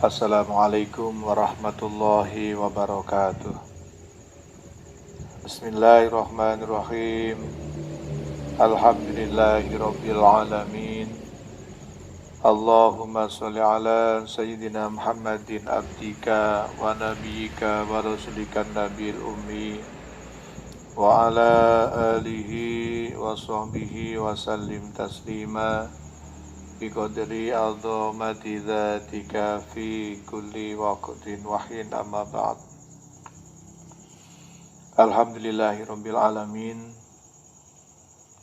Assalamualaikum warahmatullahi wabarakatuh. Bismillahirrahmanirrahim. Alhamdulillahirabbil alamin. Allahumma shalli ala sayyidina Muhammadin abdika wa nabiyyika wa rasulika nabiyil ummi wa ala alihi wa sahbihi wa sallim taslima biqadri azamati dzatika fi kulli waqtin wa hin amma ba'd. Alhamdulillahirabbil alamin.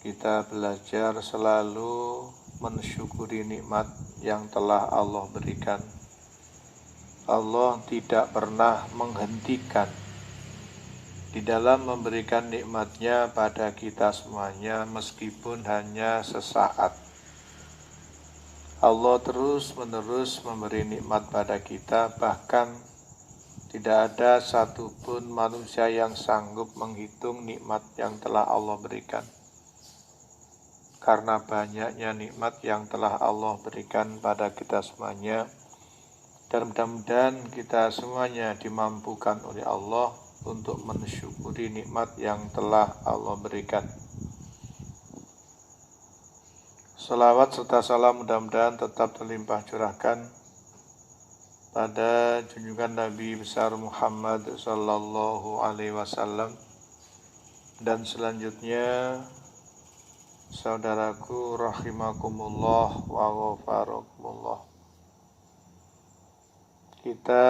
Kita belajar selalu mensyukuri nikmat yang telah Allah berikan. Allah tidak pernah menghentikan di dalam memberikan nikmatnya pada kita semuanya meskipun hanya sesaat. Allah terus-menerus memberi nikmat pada kita, bahkan tidak ada satupun manusia yang sanggup menghitung nikmat yang telah Allah berikan. Karena banyaknya nikmat yang telah Allah berikan pada kita semuanya, dan mudah-mudahan kita semuanya dimampukan oleh Allah untuk mensyukuri nikmat yang telah Allah berikan. Salawat serta salam mudah-mudahan tetap terlimpah curahkan pada junjungan Nabi besar Muhammad sallallahu alaihi wasallam, dan selanjutnya saudaraku rahimakumullah wa ghafarakumullah. Kita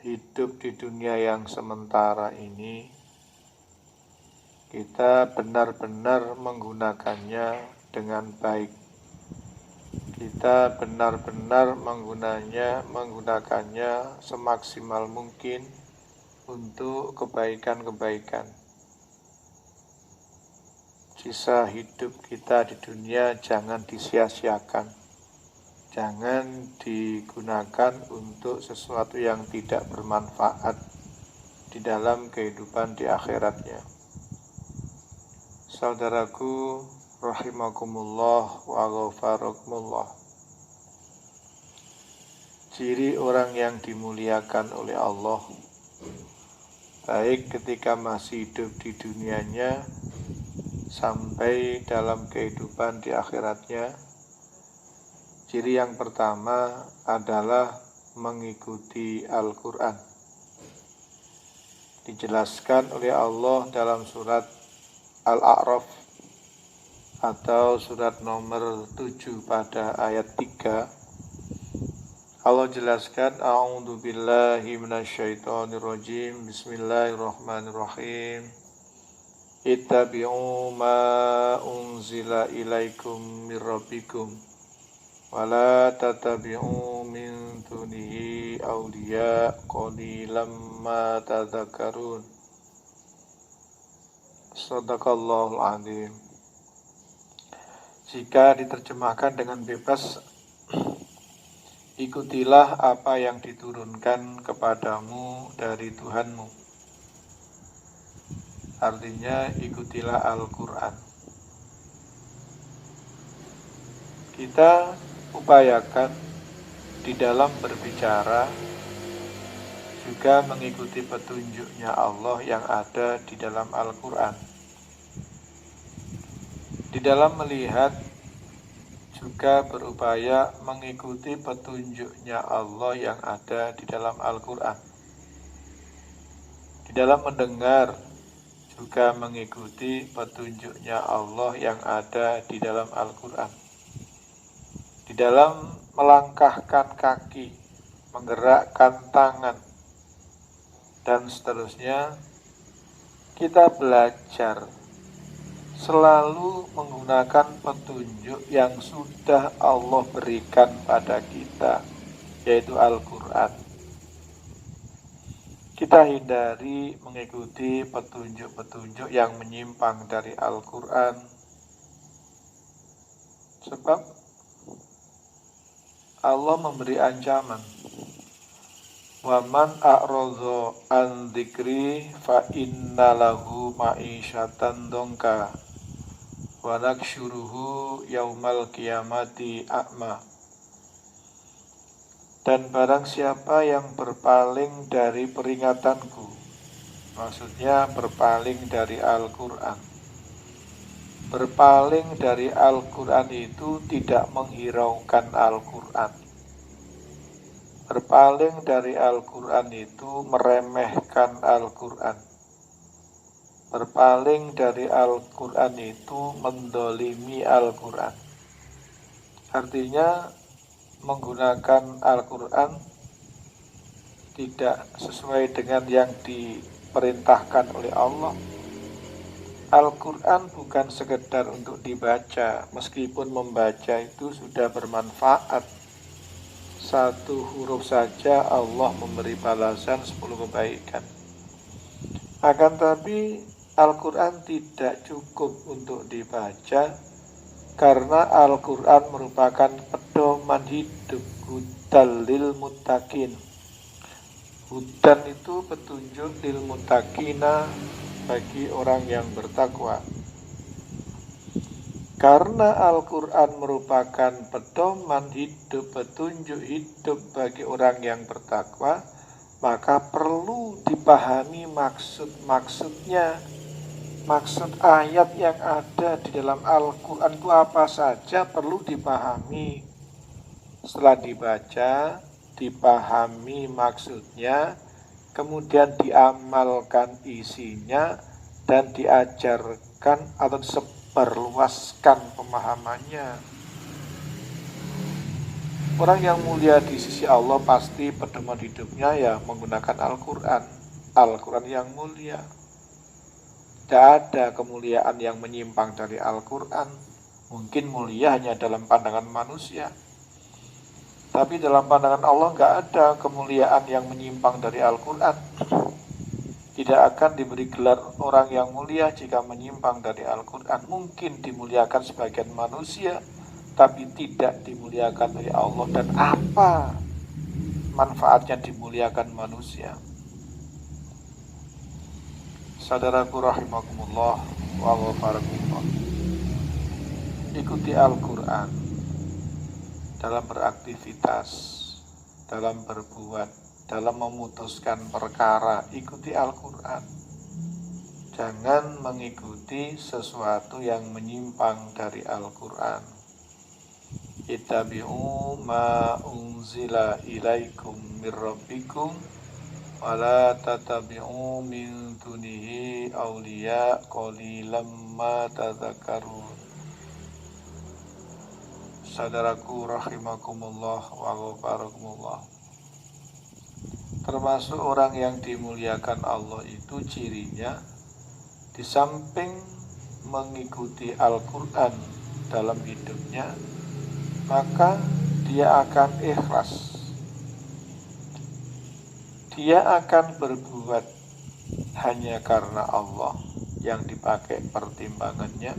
hidup di dunia yang sementara ini, kita benar-benar menggunakannya dengan baik. Kita benar-benar menggunakannya semaksimal mungkin untuk kebaikan-kebaikan. Sisa hidup kita di dunia jangan disia-siakan. Jangan digunakan untuk sesuatu yang tidak bermanfaat di dalam kehidupan di akhiratnya. Saudaraku rahimakumullah wa ghafarakumullah. Ciri orang yang dimuliakan oleh Allah, baik ketika masih hidup di dunianya sampai dalam kehidupan di akhiratnya, ciri yang pertama adalah mengikuti Al-Quran. Dijelaskan oleh Allah dalam surat Al-A'raf atau surat nomor 7 pada ayat 3. Allah jelaskan, A'udzu billahi minasyaitonir rajim. Bismillahirrahmanirrahim. Ittabi'u ma unzila ilaikum mir rabbikum wa la tattabi'u min dunihi awliya qalilan ma tadhakkarun. Shadaqallahul adzim. Jika diterjemahkan dengan bebas, ikutilah apa yang diturunkan kepadamu dari Tuhanmu. Artinya, ikutilah Al-Quran. Kita upayakan di dalam berbicara juga mengikuti petunjuknya Allah yang ada di dalam Al-Quran. Di dalam melihat juga berupaya mengikuti petunjuknya Allah yang ada di dalam Al-Quran. Di dalam mendengar juga mengikuti petunjuknya Allah yang ada di dalam Al-Quran. Di dalam melangkahkan kaki, menggerakkan tangan, dan seterusnya, kita belajar selalu menggunakan petunjuk yang sudah Allah berikan pada kita, yaitu Al-Quran. Kita hindari mengikuti petunjuk-petunjuk yang menyimpang dari Al-Quran, sebab Allah memberi ancaman, wa man a'radha an dzikri fa inna lahu ma'isyatan dongka wa naksyuruhu yaumal qiyamati a'ma. Dan barang siapa yang berpaling dari peringatanku, maksudnya berpaling dari Al-Quran. Berpaling dari Al-Quran itu tidak menghiraukan Al-Quran. Berpaling dari Al-Quran itu meremehkan Al-Quran. Berpaling dari Al-Quran itu mendolimi Al-Quran. Artinya menggunakan Al-Quran tidak sesuai dengan yang diperintahkan oleh Allah. Al-Quran bukan sekedar untuk dibaca, meskipun membaca itu sudah bermanfaat. Satu huruf saja Allah memberi balasan 10 kebaikan. Akan tapi Al-Quran tidak cukup untuk dibaca, karena Al-Quran merupakan pedoman hidup, hudal lil muttaqin. Hudan itu petunjuk lil muttaqina, bagi orang yang bertakwa. Karena Al-Quran merupakan pedoman hidup, petunjuk hidup bagi orang yang bertakwa, maka perlu dipahami maksud-maksudnya. Maksud ayat yang ada di dalam Al-Quran itu apa saja perlu dipahami. Setelah dibaca, dipahami maksudnya, kemudian diamalkan isinya, dan diajarkan atau disebarluaskan pemahamannya. Orang yang mulia di sisi Allah pasti pedoman hidupnya ya menggunakan Al-Quran. Al-Quran yang mulia. Tidak ada kemuliaan yang menyimpang dari Al-Quran. Mungkin mulia hanya dalam pandangan manusia, tapi dalam pandangan Allah nggak ada kemuliaan yang menyimpang dari Al-Quran. Tidak akan diberi gelar orang yang mulia jika menyimpang dari Al-Quran. Mungkin dimuliakan sebagian manusia, tapi tidak dimuliakan oleh Allah. Dan apa manfaatnya dimuliakan manusia? Saudaraku rahimakumullah wa ghafarakumullah, ikuti Al-Quran dalam beraktivitas, dalam berbuat, dalam memutuskan perkara. Ikuti Al-Quran. Jangan mengikuti sesuatu yang menyimpang dari Al-Quran. Ittabi'u ma unzila ilaikum mir rabbikum wala tatabi'u min dunihi awliya qalilam ma tadzakarun. Saudaraku rahimakumullah wa ghafarakumullah, termasuk orang yang dimuliakan Allah itu cirinya, di samping mengikuti Al-Quran dalam hidupnya, maka dia akan ikhlas. Dia akan berbuat hanya karena Allah yang dipakai pertimbangannya.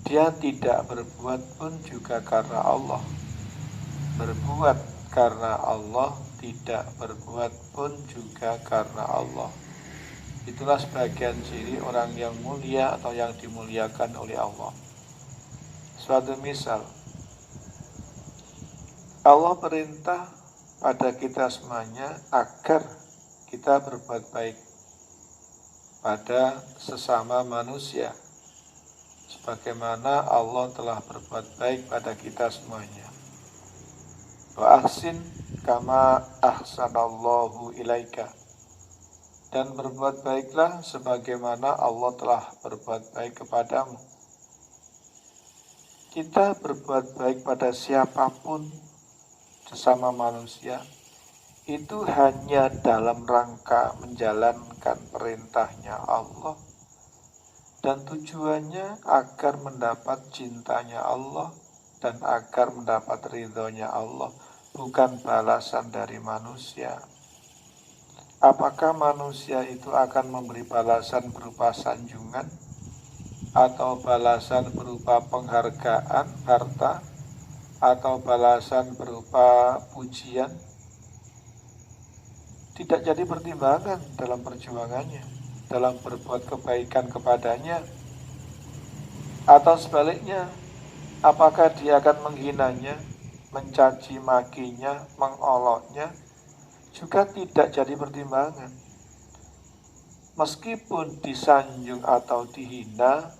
Dia tidak berbuat pun juga karena Allah. Berbuat karena Allah, tidak berbuat pun juga karena Allah. Itulah sebagian ciri orang yang mulia atau yang dimuliakan oleh Allah. Suatu misal, Allah perintah pada kita semuanya agar kita berbuat baik pada sesama manusia, sebagaimana Allah telah berbuat baik pada kita semuanya. Wa ahsin kama ahsanallahu ilaika, dan berbuat baiklah sebagaimana Allah telah berbuat baik kepadamu. Kita berbuat baik pada siapapun sesama manusia itu hanya dalam rangka menjalankan perintahnya Allah, dan tujuannya agar mendapat cintanya Allah dan agar mendapat ridhonya Allah, bukan balasan dari manusia. Apakah manusia itu akan memberi balasan berupa sanjungan atau balasan berupa penghargaan harta atau balasan berupa pujian? Tidak jadi pertimbangan dalam perjuangannya, dalam berbuat kebaikan kepadanya. Atau sebaliknya, apakah dia akan menghinanya mencaci makinya, mengoloknya, juga tidak jadi pertimbangan. Meskipun disanjung atau dihina,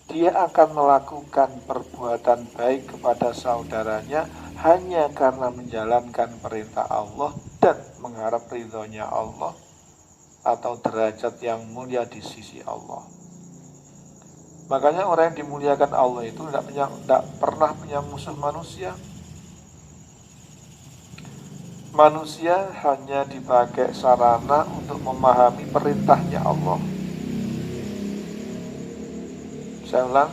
dia akan melakukan perbuatan baik kepada saudaranya hanya karena menjalankan perintah Allah dan mengharap ridhonya Allah atau derajat yang mulia di sisi Allah. Makanya orang yang dimuliakan Allah itu tidak pernah punya musuh manusia. Manusia hanya dipakai sarana untuk memahami perintahnya Allah. Saya ulang,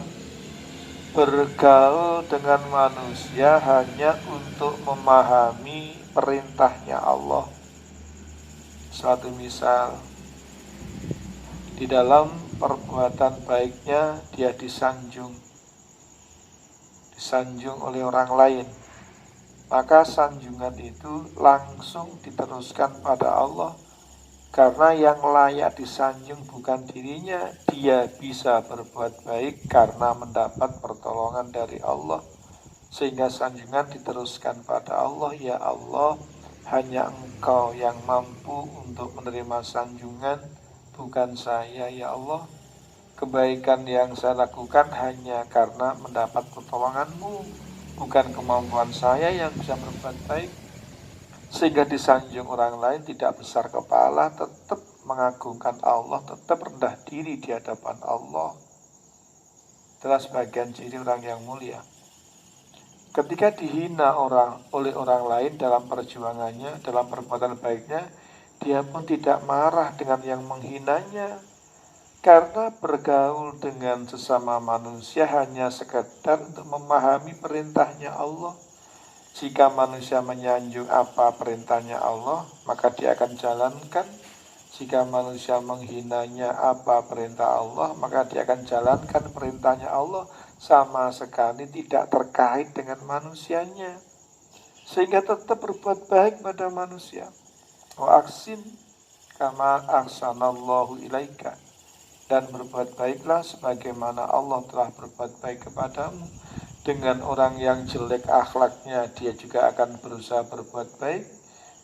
bergaul dengan manusia hanya untuk memahami perintahnya Allah. Suatu misal, di dalam perbuatan baiknya dia disanjung oleh orang lain, maka sanjungan itu langsung diteruskan pada Allah. Karena yang layak disanjung bukan dirinya, dia bisa berbuat baik karena mendapat pertolongan dari Allah. Sehingga sanjungan diteruskan pada Allah, ya Allah, hanya Engkau yang mampu untuk menerima sanjungan, bukan saya, ya Allah. Kebaikan yang saya lakukan hanya karena mendapat pertolongan-Mu, bukan kemampuan saya yang bisa berbuat baik. Sehingga disanjung orang lain tidak besar kepala, tetap mengagungkan Allah, tetap rendah diri di hadapan Allah. Itulah sebagian ciri orang yang mulia. Ketika dihina oleh orang lain dalam perjuangannya, dalam perbuatan baiknya, dia pun tidak marah dengan yang menghinanya. Karena bergaul dengan sesama manusia hanya sekedar untuk memahami perintahnya Allah. Jika manusia menyanjung apa perintahnya Allah, maka dia akan jalankan. Jika manusia menghinanya apa perintah Allah, maka dia akan jalankan perintahnya Allah, sama sekali tidak terkait dengan manusianya. Sehingga tetap berbuat baik pada manusia. Wa aksin kama ahsanallahu ilaika. Dan berbuat baiklah sebagaimana Allah telah berbuat baik kepadamu. Dengan orang yang jelek akhlaknya, dia juga akan berusaha berbuat baik.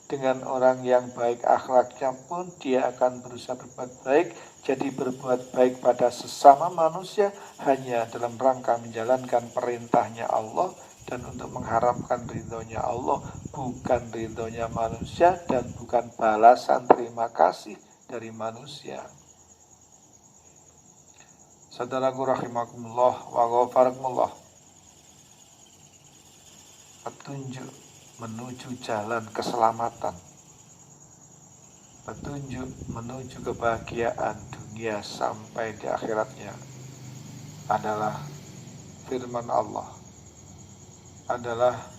Dengan orang yang baik akhlaknya pun, dia akan berusaha berbuat baik. Jadi berbuat baik pada sesama manusia hanya dalam rangka menjalankan perintahnya Allah dan untuk mengharapkan ridhonya Allah, bukan ridhonya manusia dan bukan balasan terima kasih dari manusia. Saudaraku rahimakumullah wa ghafarakumullah. Petunjuk menuju jalan keselamatan, petunjuk menuju kebahagiaan dunia sampai di akhiratnya adalah firman Allah, adalah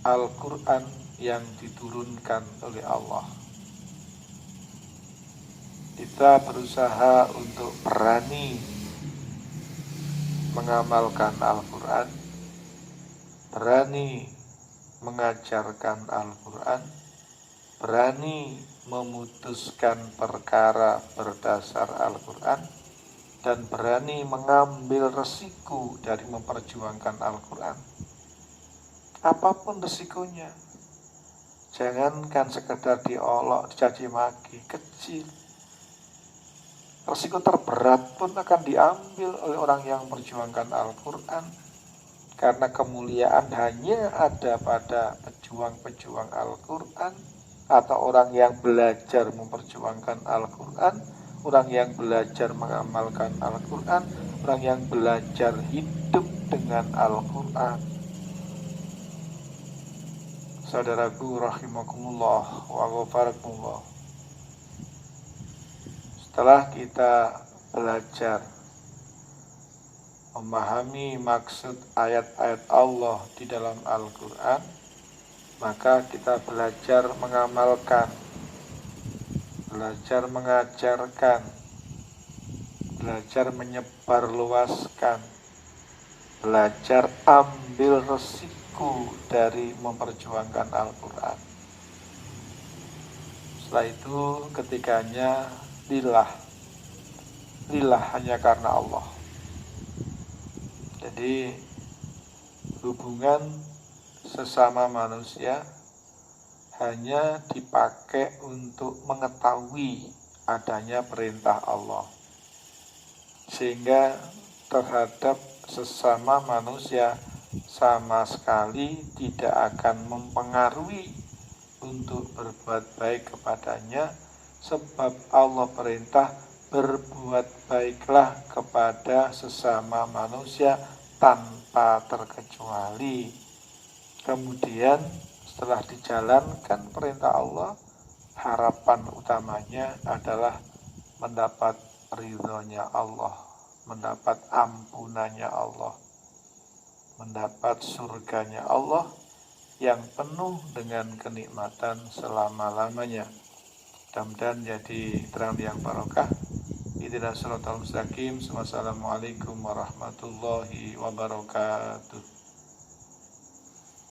Al-Quran yang diturunkan oleh Allah. Kita berusaha untuk berani mengamalkan Al-Quran, berani mengajarkan Al-Quran, berani memutuskan perkara berdasar Al-Quran, dan berani mengambil resiko dari memperjuangkan Al-Quran. Apapun resikonya, jangankan sekedar diolok, dicaci maki, kecil. Resiko terberat pun akan diambil oleh orang yang memperjuangkan Al-Quran. Karena kemuliaan hanya ada pada pejuang-pejuang Al-Quran atau orang yang belajar memperjuangkan Al-Quran, orang yang belajar mengamalkan Al-Quran, orang yang belajar hidup dengan Al-Quran. Saudaraku rahimakumullah wa ghafarakumullah. Setelah kita belajar memahami maksud ayat-ayat Allah di dalam Al-Quran, maka kita belajar mengamalkan, belajar mengajarkan, belajar menyebarluaskan, belajar ambil resiko dari memperjuangkan Al-Quran. Setelah itu ketikanya lillah hanya karena Allah. Jadi hubungan sesama manusia hanya dipakai untuk mengetahui adanya perintah Allah, sehingga terhadap sesama manusia sama sekali tidak akan mempengaruhi untuk berbuat baik kepadanya, sebab Allah perintah berbuat baiklah kepada sesama manusia tanpa terkecuali. Kemudian setelah dijalankan perintah Allah, harapan utamanya adalah mendapat ridhonya Allah, mendapat ampunannya Allah, mendapat surganya Allah yang penuh dengan kenikmatan selama-lamanya. Mudah-mudahan jadi terang yang barokah. Ihdinas siratal mustaqim. Wassalamualaikum warahmatullahi wabarakatuh.